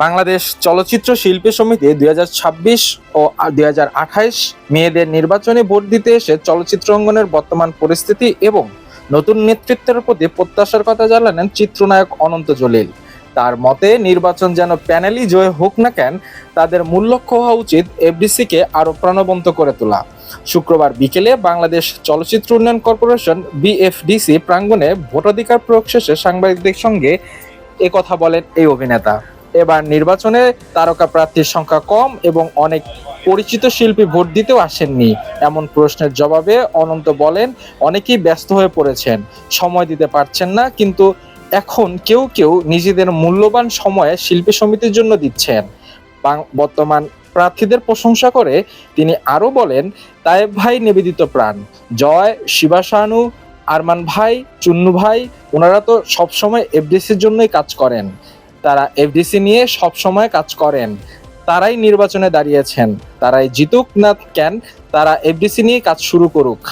বাংলাদেশ চলচ্চিত্র শিল্পী সমিতি 2026 ও 2028 মেয়েদের নির্বাচনে ভোট দিতে এসে চলচ্চিত্র অঙ্গনের বর্তমান পরিস্থিতি এবং নতুন নেতৃত্বের প্রতি প্রত্যাশার কথা জানালেন চিত্রনায়ক অনন্ত জলিল। তার মতে নির্বাচন যেন প্যানেলই জয় হোক না কেন, তাদের মূল লক্ষ্য হওয়া উচিত এফডিসিকে আরও প্রাণবন্ত করে তোলা। শুক্রবার বিকেলে বাংলাদেশ চলচ্চিত্র উন্নয়ন কর্পোরেশন বিএফডিসি প্রাঙ্গণে ভোটাধিকার প্রয়োগ শেষে সাংবাদিকদের সঙ্গে কথা বলেন এই অভিনেতা। এবার নির্বাচনে তারকা প্রার্থীর সংখ্যা কম এবং অনেক পরিচিত শিল্পী ভোট দিতেও আসেননি এমন প্রশ্নের জবাবে অনন্ত বলেন, অনেকেই ব্যস্ত হয়ে পড়েছেন, সময় দিতে পারছেন না, কিন্তু এখন কেউ কেউ নিজেদের মূল্যবান সময়ে শিল্পী সমিতির জন্য দিচ্ছেন। বর্তমান প্রার্থীদের প্রশংসা করে তিনি আরো বলেন, তায়েব ভাই নিবেদিত প্রাণ, জয়, শিবা শানু, আরমান ভাই, চুন্নু ভাই, ওনারা তো সবসময় এফডিসির জন্যই কাজ করেন। তারা এফডিসি নিয়ে সব সময় কাজ করেন, তারাই নির্বাচনে দাঁড়িয়েছেন, তারাই জিতুক না কেন, তারা এফডিসি নিয়ে কাজ শুরু করুক।